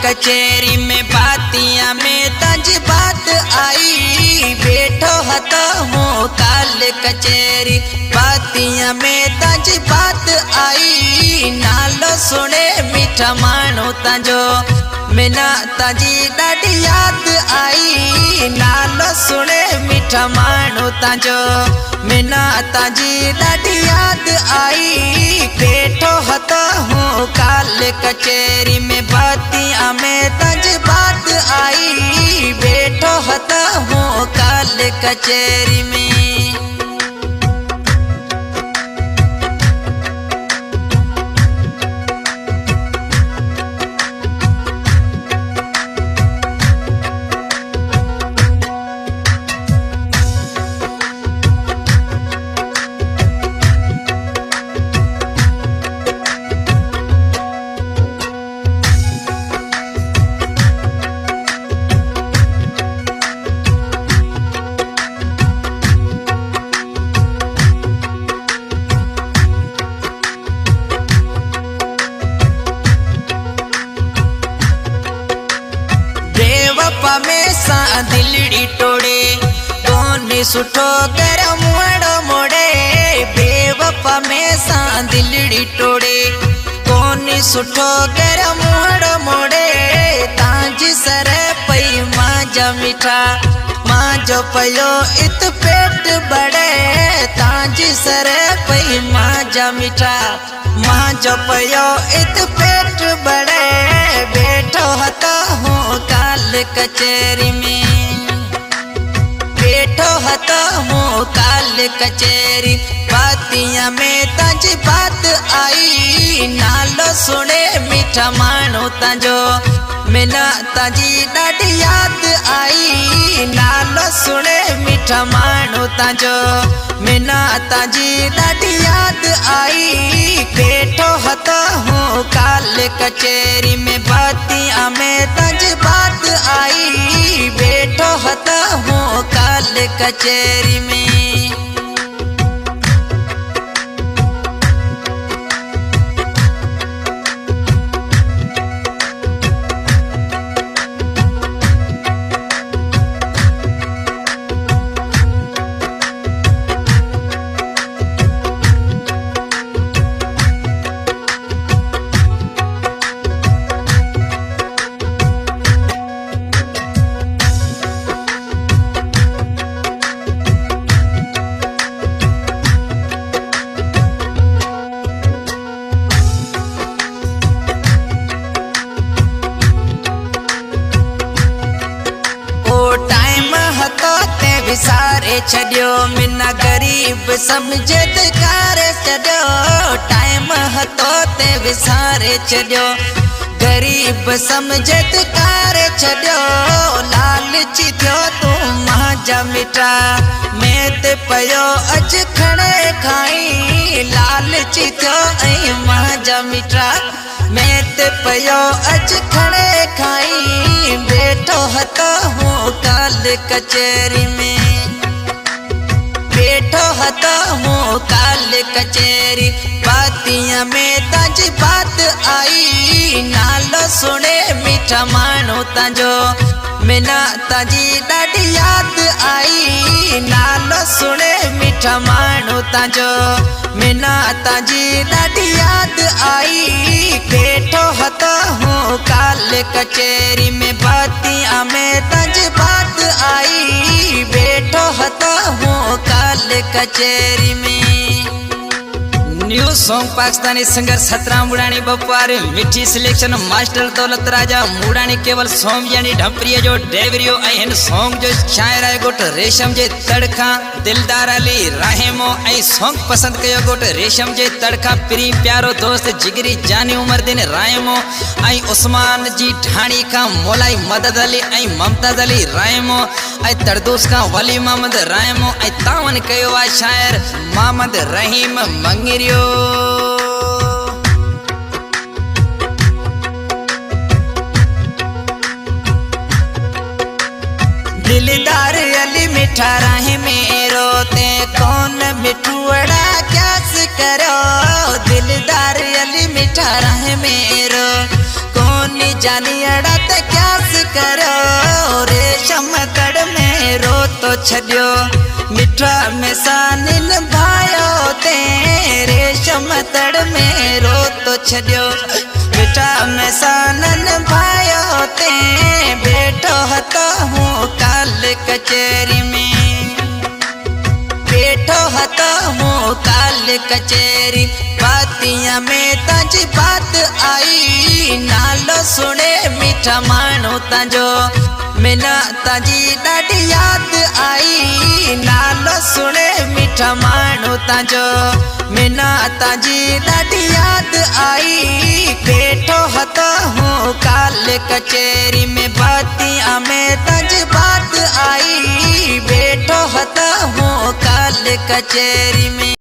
कचेरी में बातिया में तंज बात आई। बैठो हतो हूँ काल कचेरी बातिया में तंज बात आई। नालो सुने मीठा मानो तंजो मिना तंजी ॾाढी याद आई। नालो सुने मीठा मानो तंजो मिना तंजी ॾाढी याद आई। बैठो हतो हूँ काल कचेरी में बातिया में तंज बात आई। बैठो हतो हूँ काल कचेरी में। में दिलड़ी टोड़े कोनी सुठो कर मुड़ो मोड़े। बेवफा में दिलड़ी टोड़े कोनी सुठो कर मुड़ो मोड़े। तांज सर पई मांजा मीठा मांजो पयो इत पेट बड़े। तांज सर पई मांजा मीठा मांजो पयो इत पेट बड़े। बैठो हतो हूँ काल कचेरी में। बैठो हतो हूँ काल कचेरी बातिया में तंज बात आई। नालो सुने मीठा मानो तंजो मिना तंजी ॾाढी याद आई। नालो सुने मीठा मानो तंजो मिना तंजी ॾाढी याद आई। बैठो हतो हूँ काल कचेरी में बातिया में तंज बात आई। बैठो हतो हूँ काल कचेरी में। विसारे छड़ियो मिना गरीब समझत कार छड़ियो। टाइम हतो ते विसारे छड़ियो गरीब समझत कार छड़ियो। लालची थियो तू मांजा मीठा मैं ते पयो अज खणे खाई। लालची थियो ऐं मांजा मीठा मैं ते पयो अज खणे खाई। बैठो हतो हूँ काल कचेरी में। बैठो हतो हूँ काल कचेरी बातिया में तंज बात आई। नालो सुने मीठा मानो तंजो मिना तंजी ॾाढी याद आई। नालो सुने मीठा मानो तंजो मिना तंजी ॾाढी याद आई। बैठो हतो हूँ काल कचेरी में बातिया में तंज बात आई। बैठो हतो हूँ काल कचेरी में। New song Pakistani singer Satram Mudani बपार मिठी सिलेक्शन मास्टर दौलत राजा मुड़ानी केवल सोम यानी ढंपरिया जो डेवरियो ऐं सॉन्ग जो शायर है गोट रेशम जे तड़खा दिलदार अली राहेमो ऐं सॉन्ग पसंद कयो गोट रेशम जे तड़खा प्री प्यारो दोस्त जिगरी जानी उमर दिन रायमो ऐं उस्मान जी ठाणी का मोलाई मदद अली ऐं ममताज अली रायमो ऐं तरदूस का वली मोहम्मद रायमो ऐं तावन कयो आ शायर मोहम्मद रहीम मंगिरियो। दिलदार अली मिठा राह में रोते कौन मिठुड़ा क्यास करो। दिलदार अली मिठा राह में रो कौन जानी अड़त क्यास करो रेशम तड़ में रो तो छड़ियो मिठा में सानिन भायो ते रेशम तड़ में रो तो छड़ियो मिठा में सानन भायो ते बैठो हतो हूँ काल कचेरी में बैठो हतो हूँ काल कचेरी बातियां में ताजी बात आई नालो सुने मीठा मानो ताजो मिना ताजी डाडी याद आई नालो सुने मीठा मानो ताजो मिना ताजी डाडी याद आई बैठो हतो हूँ काल कचेरी में बातियां में ताजी बात आई बैठो हतो हूँ काल कचेरी में।